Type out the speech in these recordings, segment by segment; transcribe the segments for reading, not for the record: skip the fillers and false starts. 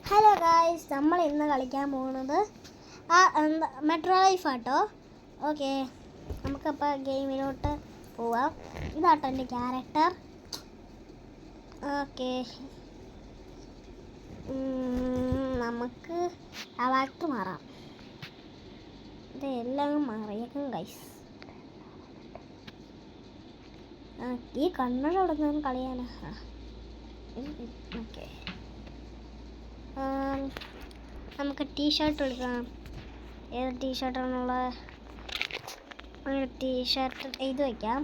Hello guys, നമ്മൾ ഇന്ന് കളിക്കാൻ പോകുന്നത് മെട്രോ ലൈഫ് ആട്ടോ. ഓക്കെ, നമുക്കപ്പോൾ ഗെയിമിലോട്ട് പോവാം. ഇതാട്ടോ എൻ്റെ ക്യാരക്ടർ. ഓക്കെ, നമുക്ക് ആക്ടർ മാറാം. ഇതെല്ലാം മാറിയേക്കും ഗൈസ്. ഈ കണ്ണട കൊടുക്കുന്ന കളിയാനാ. ഓക്കെ, നമുക്ക് ടീഷർട്ട് എടുക്കാം. ഏത് ടീഷർട്ടാണുള്ള? ഒരു ടീഷർട്ട് ഇത് വയ്ക്കാം.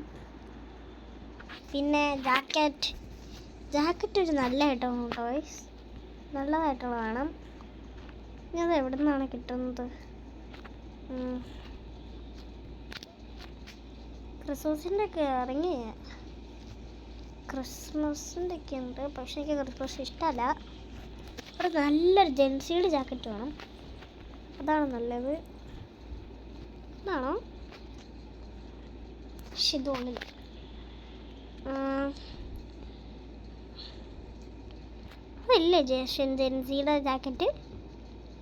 പിന്നെ ജാക്കറ്റ് ഒരു നല്ല ഐറ്റമാണ് ടോയ്സ്, നല്ലതായിട്ടുള്ള വേണം. ഇനി അത് എവിടെ നിന്നാണ് കിട്ടുന്നത്? ക്രിസ്മസിൻ്റെ ഒക്കെ ഇറങ്ങി, ക്രിസ്മസിൻ്റെ ഒക്കെ ഉണ്ട്. പക്ഷേ എനിക്ക് ക്രിസ്മസ് ഇഷ്ടമല്ല. ഒരു നല്ലൊരു ജെൻസിയുടെ ജാക്കറ്റ് വേണം. അതാണ് നല്ലത്. ഇതാണോ? പക്ഷെ ഇതുള്ളിൽ അതല്ലേ ജെൻസിയുടെ ജാക്കറ്റ്.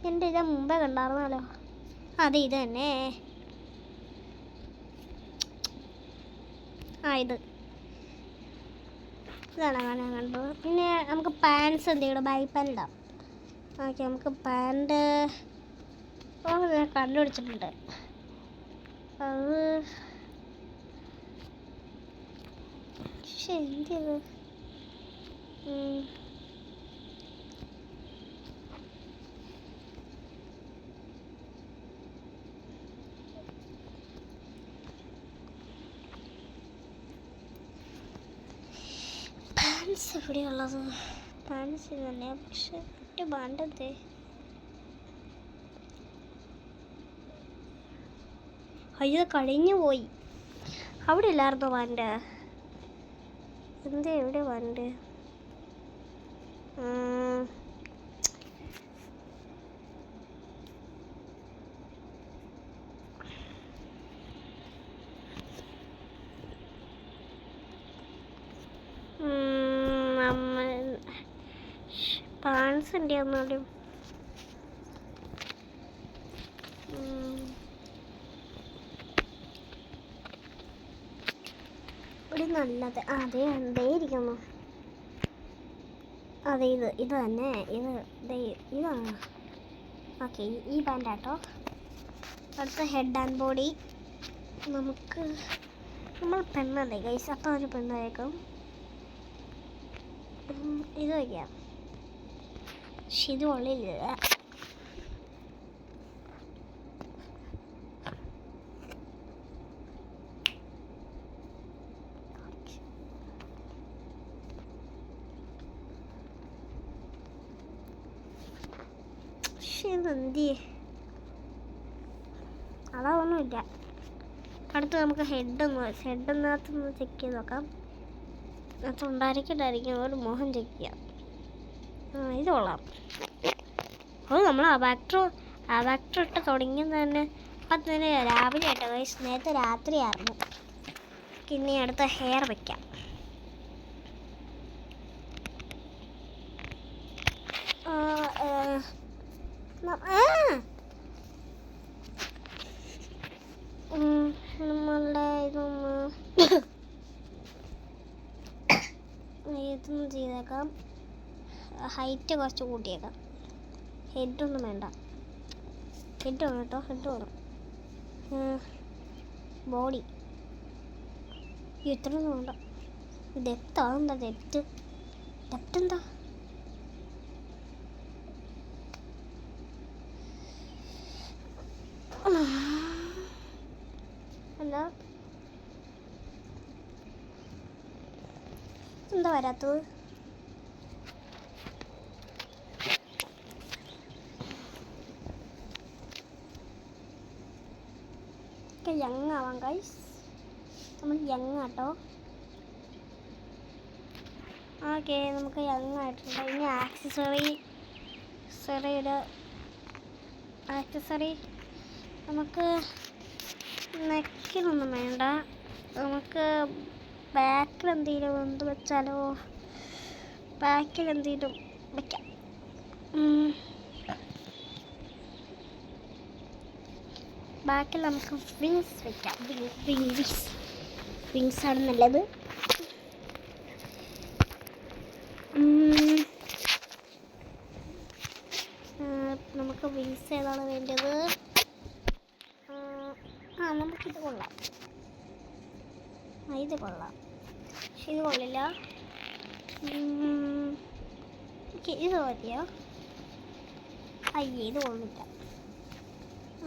എൻ്റെ ഇത് മുമ്പേ കണ്ടായിരുന്നല്ലോ. അതെ, ഇത് തന്നെ. ഇതാണ് ഞാൻ കണ്ടത്. പിന്നെ നമുക്ക് പാൻസ് എന്തെങ്കിലും ബൈ പാൻ ഇടാം. ഓക്കെ, നമുക്ക് പാൻറ് ഞാൻ കണ്ടുപിടിച്ചിട്ടുണ്ട്. അത് പക്ഷെ എന്ത് പാൻസ് എവിടെയുള്ളത്? പാൻസ് തന്നെ, പക്ഷെ ഒറ്റ ബാണ്ടത്തെ. അയ്യോ, കഴിഞ്ഞു പോയി. അവിടെ ഇല്ലായിരുന്നോ ബാൻഡ്? എന്താ എവിടെ ബാൻഡ്? പാൻസ് ഉണ്ട് എന്നാലും. ഇവിടെ നല്ലത് അതെ എന്തേ ഇരിക്കുന്നു. അതെ, ഇത് തന്നെ. ഇതാണ്. ഓക്കെ, ഈ പാൻറ്റാട്ടോ. അടുത്ത ഹെഡ് ആൻഡ് ബോഡി. നമ്മൾ പെണ്ണല്ലേ ഗൈസ്, അപ്പം ഒരു പെണ്ണായേക്കും. ഇത് വയ്ക്കാം. പക്ഷെ ഇത് ഉള്ളിലില്ല. ഇതെന്തിയേ? അതൊന്നുമില്ല. അടുത്ത് നമുക്ക് ഹെഡിനകത്തൊന്ന് ചെക്ക് ചെയ്ത് നോക്കാം. അത് ഉണ്ടായിരിക്കും ഒരു മോഹം ചെക്ക് ചെയ്യാം. ഇത് കൊള്ളാം. അത് നമ്മൾ ആവാക്ടർ ഇട്ട് തുടങ്ങിയത് തന്നെ അപ്പം തന്നെ രാവിലെ ആയിട്ടോ ഗൈസ്. നേരത്തെ രാത്രിയായിരുന്നു. ഇനി അടുത്ത ഹെയർ വയ്ക്കാം. നമ്മളുടെ ഇതൊന്ന് ചെയ്തേക്കാം. ഹൈറ്റ് കുറച്ച് കൂട്ടിയേക്കാം. ഹെഡൊന്നും വേണ്ട. ഹെഡ് വേണം കേട്ടോ, ഹെഡ് വേണം. ബോഡി ഇത്രയൊന്നും വേണ്ട. ഡെപ്ത് അതെന്താ? ഡെപ്ത് എന്താ? അല്ല, എന്താ വരാത്തത്? യങ് ആവാം ഗൈസ്. നമ്മൾ യങ് ആട്ടോ. ഓക്കെ, നമുക്ക് യങ് ആയിട്ടുണ്ട്. ഇനി ആക്സസറി നമുക്ക് നെക്കിലൊന്നും വേണ്ട. നമുക്ക് ബാക്കിൽ എന്തെങ്കിലും വെച്ചാലോ? ബാക്കിൽ എന്തെങ്കിലും വയ്ക്കാം. ബാക്കി നമുക്ക് വിങ്സ് വെക്കാം. വിങ്സ് ആണ് നല്ലത്. നമുക്ക് വിങ്സ് ഏതാണ് വേണ്ടത്? നമുക്കിത് കൊള്ളാം. ഇത് കൊള്ളാം. പക്ഷെ ഇത് കൊള്ളില്ല. ഇത് മതിയോ? അയ്യേ, ഇത് കൊള്ളില്ല.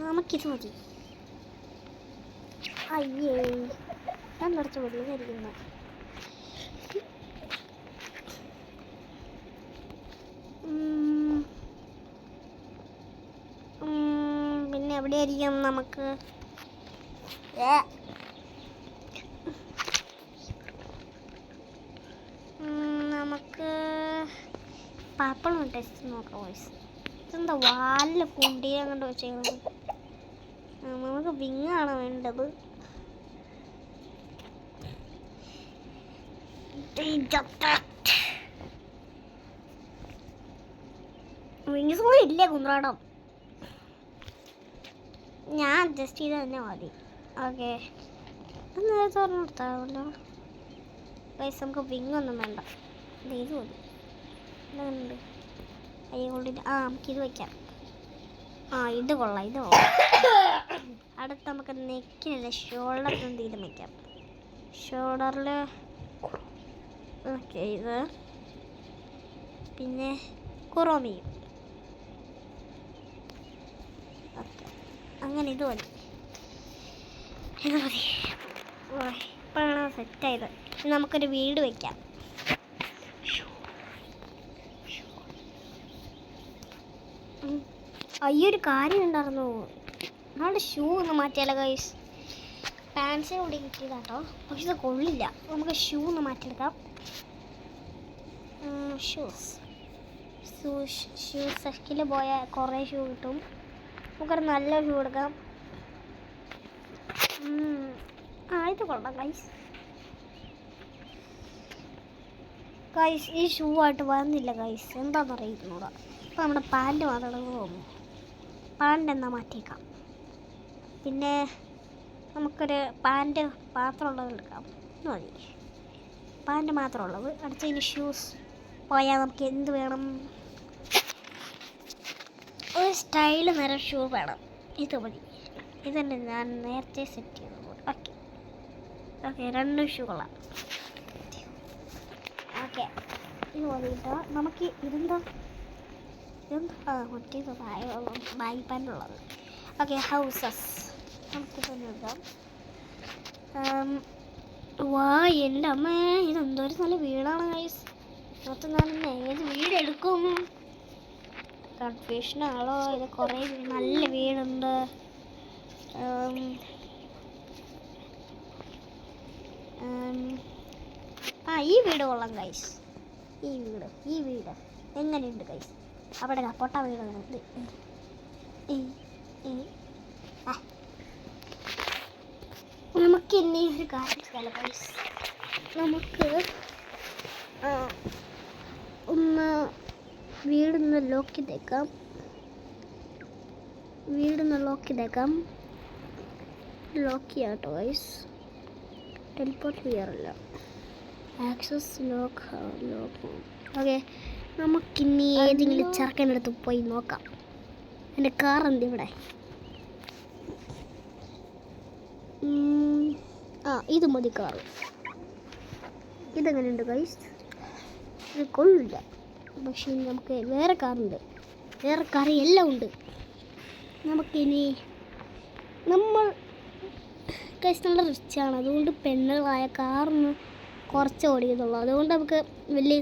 നമുക്കിത് മതി. അയ്യേ, ഞാൻ കുറച്ച് വെള്ളിയിരിക്കുന്നു. പിന്നെ എവിടെയായിരിക്കും നമുക്ക്? നമുക്ക് പർപ്പിൾ ടെസ്റ്റ് നോക്കാം. വോയിസ് ഇതെന്താ വാലിൽ കുണ്ടി അങ്ങോട്ട് വെച്ചേക്കുന്നത്? നമുക്ക് വിങ്ങാണ് വേണ്ടത്. വിങ്സ് പോലും ഇല്ലേ കുന്ത്രാടം? ഞാൻ അഡ്ജസ്റ്റ് ചെയ്ത് തന്നെ മതി. ഓക്കെ, നേരത്തെ പറഞ്ഞു കൊടുത്താണല്ലോ. ഗൈസ്, നമുക്ക് വിങ് ഒന്നും വേണ്ട. ഇത് മതി. ഇതുണ്ട് അയ്യ കൊണ്ടിട്ട്. നമുക്കിത് വയ്ക്കാം. ഇത് കൊള്ളാം. ഇത് കൊള്ളാം. അടുത്ത് നമുക്ക് നെക്കിനല്ല, ഷോൾഡറിൽ എന്തെങ്കിലും വയ്ക്കാം. ഷോൾഡറിൽ ഓക്കെ. ഇത് പിന്നെ കുറോമിയും. ഓക്കെ, അങ്ങനെ ഇത് മതി. ഇത് മതി. ഇപ്പോഴാണ് സെറ്റായത്. നമുക്കൊരു വീട് വയ്ക്കാം. അയ്യൊരു കാര്യം ഉണ്ടായിരുന്നു. നമ്മുടെ ഷൂ ഒന്ന് മാറ്റിയാലോ ഗൈസ്? പാൻസിന് കൂടി കിട്ടിയതാട്ടോ, പക്ഷെ ഇത് കൊള്ളില്ല. നമുക്ക് ഷൂ ഒന്ന് മാറ്റിയെടുക്കാം. ഷൂ സെക്കിൽ പോയാൽ കുറേ ഷൂ കിട്ടും. നമുക്കൊരു നല്ല ഷൂ എടുക്കാം. ഇത് കൊള്ളാം ഗൈസ്. ഈ ഷൂ ആയിട്ട് വന്നില്ല ഗൈസ്, എന്താണെന്നറിയുന്നൂടാ. ഇപ്പം നമ്മുടെ പാൻറ്റ് മാത്രം തോന്നുന്നു. പാൻറ്റ് എന്നാ മാറ്റിയേക്കാം. പിന്നെ നമുക്കൊരു പാൻറ്റ് മാത്രമുള്ളത് എടുക്കാം. മതി, പാൻറ്റ് മാത്രമുള്ളത്. അടുത്തതിന് ഷൂസ് പോയാൽ നമുക്ക് എന്ത് വേണം? ഒരു സ്റ്റൈല് നേരം ഷൂ വേണം. ഇത് മതി. ഇതന്നെ ഞാൻ നേരത്തെ സെറ്റ് ചെയ്തത്. ഓക്കെ, 2 ഷൂ കൊള്ളാം. ഓക്കെ, ഇത് മതി കേട്ടോ. നമുക്ക് ഇതെന്താ മറ്റേത് ബാഗി പാൻറ്റുള്ളത്. ഓക്കെ, ഹൗസസ് നമുക്ക് തന്നെ എടുക്കാം. എൻ്റെ അമ്മ, ഇതെന്തോരം നല്ല വീടാണ് ഗൈസ്. മൊത്തം ഞാൻ ഏത് വീടെടുക്കും? കൺഫ്യൂഷനാണോ? ഇത് കുറേ നല്ല വീടുണ്ട്. ഈ വീട് കൊള്ളാം ഗൈസ്. ഈ വീട് എങ്ങനെയുണ്ട് ഗൈസ്? അവിടെ പൊട്ട വീടുണ്ട്. നമുക്ക് ഇനി ഒരു കാര്യം ചെയ്യാം ഗൈസ്. നമുക്ക് ഒന്ന് വീടൊന്ന് ലോക്ക് ചെയ്തേക്കാം. ലോക്ക് ചെയ്യാം കേട്ടോ ഗൈസ്. ടെലിപ്പോർട്ട് ചെയ്യാറില്ല. Access lock. ഓക്കെ, നമുക്കിനി ഏതെങ്കിലും ചെറുക്കൻ്റെ അടുത്ത് പോയി നോക്കാം. എൻ്റെ കാർ എന്ത് ഇവിടെ? ഇത് മതി കാറ്. ഇതെങ്ങനെയുണ്ട് ഗൈസ്? ഇത് കൊള്ളില്ല. പക്ഷേ നമുക്ക് വേറെ കാറുണ്ട്. വേറെ കാർ എല്ലാം ഉണ്ട്. നമുക്കിനി നമ്മൾ ഗൈസ് നല്ല റിച്ചാണ്. അതുകൊണ്ട് പെണ്ണുകളായ കാറിന് കുറച്ച് ഓടിക്കുന്നുള്ളൂ. അതുകൊണ്ട് നമുക്ക് വലിയ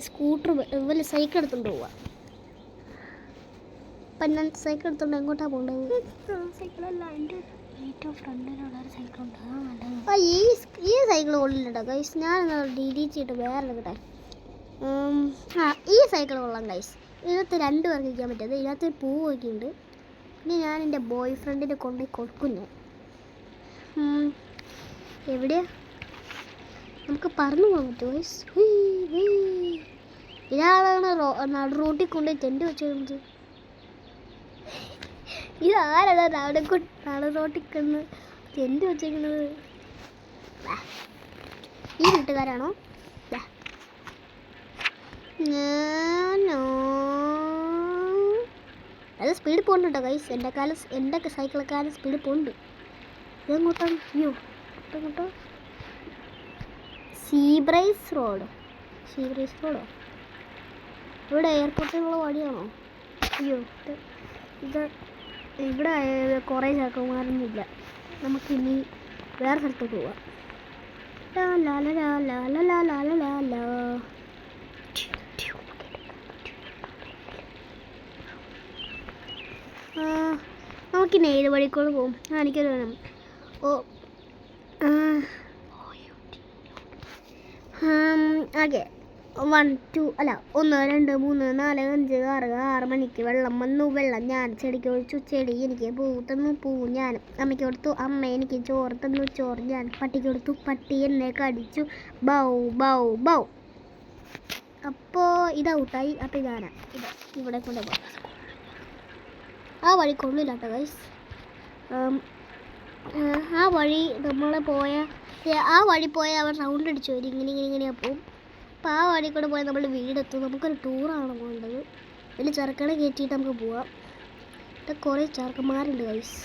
വലിയ സൈക്കിൾ എടുത്തുകൊണ്ട് പോവാം. അപ്പം ഞാൻ സൈക്കിൾ എടുത്തുകൊണ്ട് എങ്ങോട്ടാണ് പോകേണ്ടത്? സൈക്കിളല്ല, എൻ്റെ ഏറ്റവും ഫ്രണ്ടിലുള്ളൊരു സൈക്കിളുണ്ട്. ഈ സൈക്കിൾ കൊള്ളില്ലട്ടോ ഗൈസ്. ഞാൻ ഡിലീറ്റ് ചെയ്തിട്ട് വേറെ എടുക്കട്ടെ. ഈ സൈക്കിൾ കൊള്ളാം ഗൈസ്. ഇതിനകത്ത് 2 പേർക്ക് ഇരിക്കാൻ പറ്റും. ഇതിനകത്ത് ഒരു പൂവൊക്കെ ഉണ്ട്. പിന്നെ ഞാൻ എൻ്റെ ബോയ് ഫ്രണ്ടിനെ കൊണ്ട് കൊടുക്കുന്നു. എവിടെയാ? നമുക്ക് പറന്നു പോകാൻ പറ്റുമോ ഗൈസ്? ഇയാളാണ് നടു റോട്ടിൽ കൊണ്ട് ടെൻറ്റ് വെച്ചിരുന്നത്. ഇതാരാണ് നടു റോട്ടിൽ കൊണ്ട് ടെൻറ്റ് വെച്ചിരിക്കുന്നത്? ഈ വീട്ടുകാരാണോ? അത് സ്പീഡ് പോകുന്നുണ്ട് കേട്ടോ ഗൈസ്. എൻ്റെ സൈക്കിളക്കാരൻ സ്പീഡ് പോകുന്നുണ്ട്. ഇതെങ്ങോട്ടാണ്? അയ്യോ ഇതെങ്ങോട്ടോ? സീബ്രൈസ് റോഡോ? ഇവിടെ എയർപോർട്ടിലുള്ള വഴിയാണോ? അയ്യോ ഇത് ഇവിടെ കുറേ ചാക്കന്മാരൊന്നുമില്ല. നമുക്കിനി വേറെ സ്ഥലത്തോട്ട് പോവാം. നമുക്കിനി ഏത് വഴിക്കോട് പോകും? എനിക്കൊരു ഓക്കെ 1 2 1 2 3 4 5 6 മണിക്ക് വെള്ളം വന്നു. ഞാൻ ചെടിക്ക് ഒഴിച്ചു. ചെടി എനിക്ക് പൂ തന്നു. പൂ ഞാൻ അമ്മയ്ക്ക് കൊടുത്തു. അമ്മ എനിക്ക് ചോറ് തന്നു. ചോറ് ഞാൻ പട്ടിക്ക് കൊടുത്തു. പട്ടി എന്നെ കടിച്ചു. Bow bow bow. അപ്പോൾ ഇത് ഔട്ടായി. അപ്പോൾ ഞാനാ ഇവിടെ കൊണ്ടുപോകാം. ആ വഴി കൊള്ളില്ല കേട്ടോ ഗൈസ്. ആ വഴി നമ്മൾ ആ വഴി പോയ അവർ റൗണ്ട് അടിച്ചു വരും. ഇങ്ങനെയാണ് പോവും. അപ്പോൾ ആ വഴി കൂടെ പോയാൽ നമ്മൾ വീടെത്തും. നമുക്കൊരു ടൂറാണ് പോകേണ്ടത്. അതിൽ ചെറുക്കനെ കയറ്റിയിട്ട് നമുക്ക് പോവാം. ഇവിടെ കുറേ ചെറുക്കന്മാരുണ്ട് ഗൈസ്.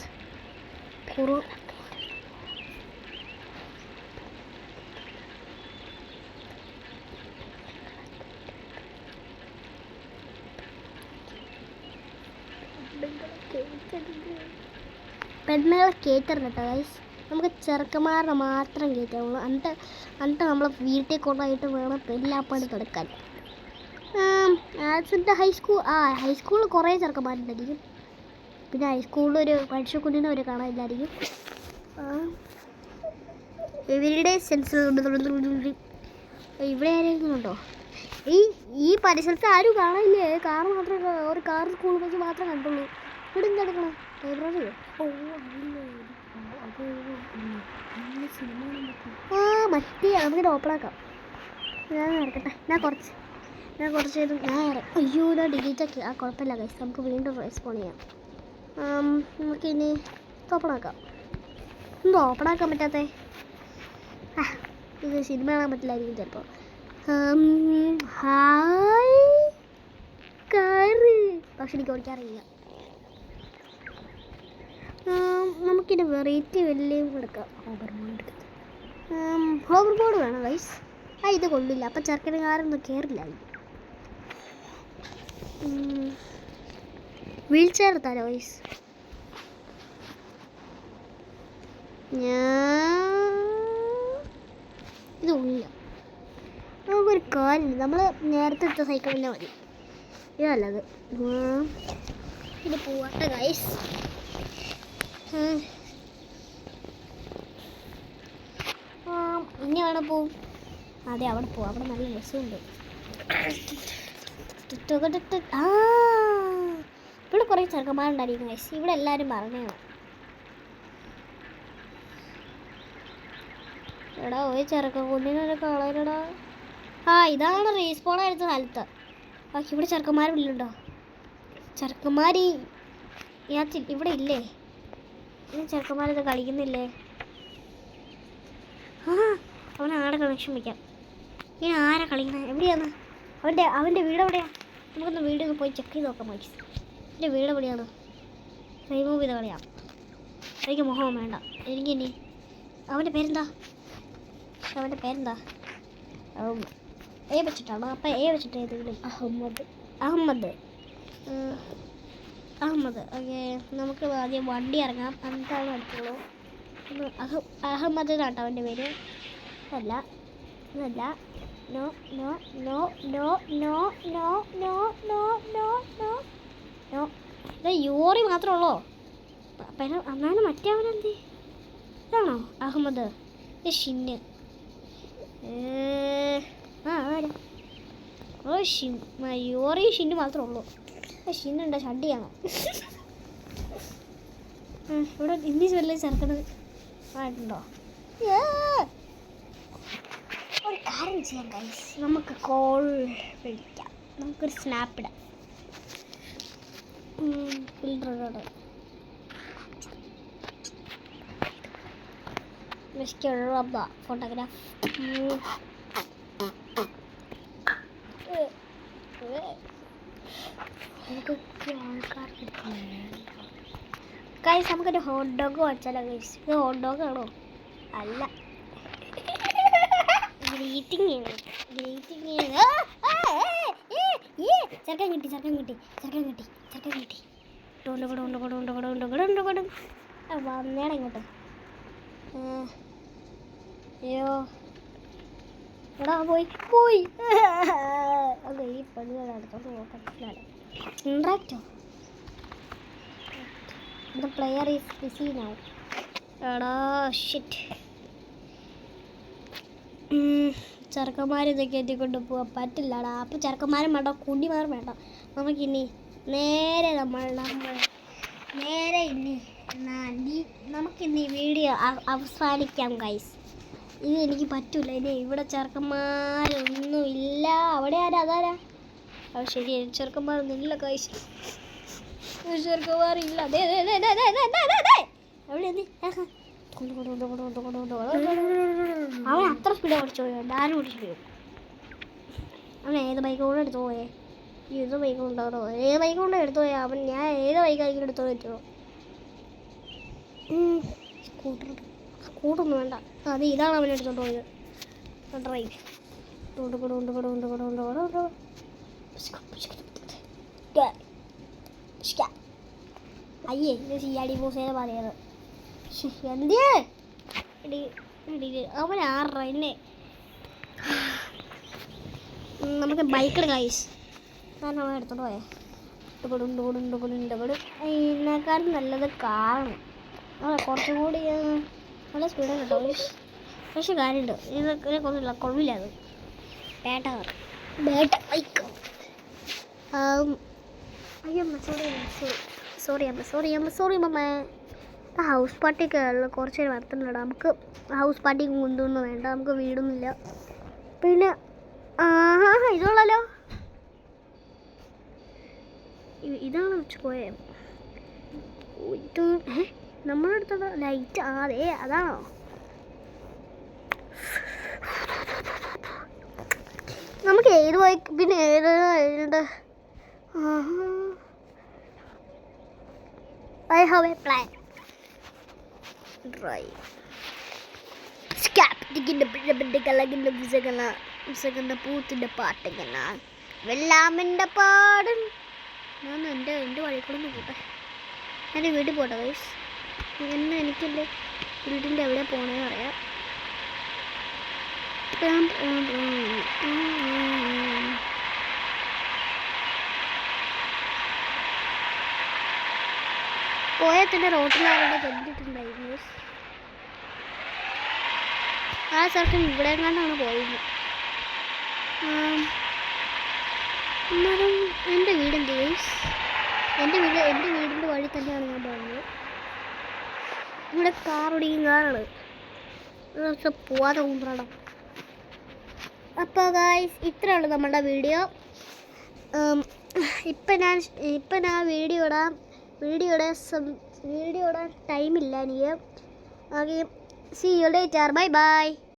പെണ്ണുകളെ കയറ്റരുത് കേട്ടോ ഗൈസ്. നമുക്ക് ചെറുക്കന്മാരുടെ മാത്രം കയറ്റാവുള്ളൂ. എന്നിട്ട് നമ്മൾ വീട്ടിൽ കൊണ്ടായിട്ട് വേണം എല്ലാ പണി തുടക്കാൻ. ആസിൻ്റെ ഹൈസ്കൂളിൽ കുറേ ചെറുക്കന്മാരുണ്ടായിരിക്കും. പിന്നെ ഹൈസ്കൂളിൽ ഒരു മനുഷ്യക്കുഞ്ഞിനെ ഒരു കാണാനില്ലായിരിക്കും. ഇവരുടെ സെൻസ് ഇവിടെ ആരെങ്കിലും ഉണ്ടോ? ഈ പരിസരത്ത് ആരും കാണാനില്ലേ? ഒരു കാർ സ്കൂൾ ബസ് മാത്രം കണ്ടുള്ളൂ. ഇവിടെ എന്താ എടുക്കണം? ലൈബ്രറിയോ? മറ്റേ നമുക്കിത് ഓപ്പണാക്കാം. ഞാൻ ഇറക്കട്ടെ. ഞാൻ കുറച്ച് അയ്യോ ഞാൻ ഡിലീറ്റാക്കി. കുഴപ്പമില്ല ഗൈസ്. നമുക്ക് വീണ്ടും റെസ്പോണ്ട് ചെയ്യാം. നമുക്കിനി ഓപ്പണാക്കാം. എന്തോ ഓപ്പണാക്കാൻ പറ്റാത്തേ? ഇത് സിനിമ കാണാൻ പറ്റില്ലായിരിക്കും ചിലപ്പോൾ. Hi car. പക്ഷെ എനിക്ക് ഓടിക്കാറില്ല. നമുക്കിത് വെറൈറ്റി വലിയ എടുക്കാം. ഹോവർ ബോർഡ് വേണം ഗൈസ്. ഇത് കൊള്ളില്ല. അപ്പം ചെറുക്കന് കാറൊന്നും കയറില്ല. വീൽ ചെയർ എടുത്താലോ ഗൈസ്? ഇത് കൊള്ളില്ല. നമുക്കൊരു കാലുണ്ട്. നമ്മൾ നേരത്തെ എടുത്ത സൈക്കിൾ തന്നെ മതി. ഇതല്ലത്. ഇത് പോവാട്ടെ ഗൈസ്. ഇനി അവിടെ പോവും. അതെ അവിടെ പോവും. അവിടെ നല്ല രസമുണ്ട്. ഇവിടെ കുറേ ചെറുക്കന്മാരുണ്ടായിരിക്കും ഗൈസ്. ഇവിടെ എല്ലാവരും പറഞ്ഞാണ്. എടാ ഒരു ചെറുക്കൻകുഞ്ഞിനൊരു കളറടാ. ഇതാണ് റീസ്പോൺ എടുത്ത സ്ഥലത്ത്. ഇവിടെ ചെറുക്കന്മാരുണ്ടോ? ചെറുക്കന്മാർ ഇവിടെ ഇല്ലേ? ചെറുക്കന്മാരത് കളിക്കുന്നില്ലേ? അവൻ ആടെ കണക്ഷൻ വയ്ക്കാം. ഇനി ആരാ കളിക്കുന്നത്? എവിടെയാണ് അവൻ്റെ വീട്? എവിടെയാണ്? നമുക്കൊന്ന് വീടൊക്കെ പോയി ചെക്ക് ചെയ്ത് നോക്കാം. മൈസ് എൻ്റെ വീട് എവിടെയാണ്? റിമൂവ് ചെയ്ത് കളയാം. എനിക്ക് മുഖം വേണ്ട. എനിക്കിനി അവൻ്റെ പേരെന്താ? എ വെച്ചിട്ടാണോ? അപ്പം എ വെച്ചിട്ട് ഏതെങ്കിലും? അഹമ്മദ്. ഓക്കെ, നമുക്ക് ആദ്യം വണ്ടി ഇറങ്ങാം. എന്നിട്ടാണ് അടുത്തുള്ളൂ. അഹമ്മദ് എന്നാട്ടോ അവൻ്റെ പേര്. ഇതല്ല. No no no no no no no no no no no. ഇത് യൂറി മാത്രമേ ഉള്ളൂ. എന്നാലും മറ്റേ അവനെന്ത്? ഇതാണോ അഹമ്മദ്? ഇത് ഷിന്ന്. യൂറി ഷിന്ന് മാത്രമേ ഉള്ളൂ. ഷിന്നുണ്ടോ? ഷഡിയാണോ? ഇവിടെ ഇംഗ്ലീഷ് വല്ല ചേർക്കണത് ആയിട്ടുണ്ടോ? ഒരു കാര്യം ചെയ്യാം ഗൈസ്. നമുക്ക് കോൾ വിളിക്കാം. നമുക്കൊരു സ്നാപ്പ് ഇടാം. Filter photograph. ഗൈസ് നമുക്കൊരു ഹോട്ട് ഡോഗ് വാങ്ങിച്ചാലോ ഗൈസ്? ഇത് ഹോട്ട് ഡോഗ് ആണോ? അല്ല, ഗ്രീറ്റിംഗ് ചെറുക്കൻ കിട്ടി. വന്നേടാ ഇങ്ങോട്ട്. അയ്യോ എടാ പോയി അതെ ഈ പണി അടുത്തോട്ട് നോക്കാൻ ഇൻട്രാക്റ്റോ. The player is busy now. എടാ ഷിറ്റ്. ചെറുക്കന്മാരിതൊക്കെ എത്തിക്കൊണ്ട് പോകാൻ പറ്റില്ലടാ. അപ്പം ചെറുക്കന്മാരും വേണ്ട, കുടിമാരും വേണ്ട. നമുക്കിനി നേരെ നമുക്കിനി വീഡിയോ അവസാനിക്കാം ഗൈസ്. ഇത് എനിക്ക് പറ്റൂല. ഇനി ഇവിടെ ചെറുക്കന്മാരൊന്നും ഇല്ല. അവിടെ അതാരാ? അത് ശരി, ചെറുക്കന്മാരൊന്നും ഇല്ല ഗൈസ്. ചെറുക്കന്മാരില്ല. അവൻ അത്ര സ്പീഡ് ഓടിച്ചു പോയോ? ആരും ഓടിച്ചു പോയോ? അവൻ ഏത് ബൈക്ക് കൊണ്ട് എടുത്തു പോയേ? ഏത് ബൈക്ക് കൊണ്ടാണോ? ഏത് ബൈക്ക് കൊണ്ട് എടുത്തു പോയാ അവൻ? ഞാൻ ഏത് ബൈക്കായിരിക്കും എടുത്തു പറ്റുമോ? സ്കൂട്ടറൊന്നും വേണ്ട. അത് ഇതാണ് അവൻ എടുത്തോണ്ട് പോയത്. ഡ്രൈവ് അയ്യേ, ഇത് സിയാടി മൂസേനെ പറയുന്നത്. എന്ത് അവൻ ആറ എന്നെ. നമുക്ക് ബൈക്കെടുക്കാം ഗൈസ്. കാരണം അവൻ എടുത്തോണ്ട് പോയേ. ഇതിനേക്കാളും നല്ലത് കാറാണ്. കുറച്ചും കൂടി നല്ല സ്പീഡാണ് കേട്ടോ. പക്ഷെ കാര്യമുണ്ട്, ഇതിനെ കൊന്നില്ല, കൊള്ളില്ല. അത് ബേട്ട ബൈക്ക്. അയ്യോ സോറി മമ്മ. ഹൗസ് പാർട്ടിയൊക്കെ കുറച്ച് നേരം നടത്തുന്നില്ല. നമുക്ക് ഹൗസ് പാർട്ടിക്ക് മുന്തൊന്നും വേണ്ട. നമുക്ക് വീടൊന്നുമില്ല. പിന്നെ ഇതുള്ളല്ലോ, ഇതാണ് വെച്ച് പോയേ. ഇത് നമ്മളെടുത്ത ലൈറ്റ്. അതെ അതാണോ? നമുക്ക് ഏത് ബൈക്ക് പിന്നെ ഏത്? I have a plan. Drive. Scap. പൂത്തിൻ്റെ പാട്ടിങ്ങനെ വെള്ളാമിൻ്റെ പാടും. ഞാൻ എൻ്റെ വഴിക്കൂടെ പോട്ടെ. എൻ്റെ വീട്ടിൽ പോട്ടെ ഗൈസ്. എനിക്കെൻ്റെ വീട്ടിൻ്റെ എവിടെ പോകണമെന്ന് അറിയാം. പോയാൽ തന്നെ റോട്ടിലാരുടെ കണ്ടിട്ടുണ്ടായിരുന്നു. ആ സ്ഥലത്ത് ഇവിടെ എങ്ങാണ്ടാണ് പോയത്. എന്നാലും എൻ്റെ വീടെന്ത് ഗൈസ്? എൻ്റെ വീടിൻ്റെ വഴി തന്നെയാണ് ഞാൻ പറഞ്ഞത്. ഇവിടെ കാറാണ് പോവാതെ കൊണ്ടുവരണം. അപ്പോൾ ഗൈസ് ഇത്രയുള്ളൂ നമ്മുടെ വീഡിയോ. ഇപ്പം ഞാൻ വീഡിയോ ഇടാൻ ടൈമില്ല എനിക്ക്. See you later. Bye by.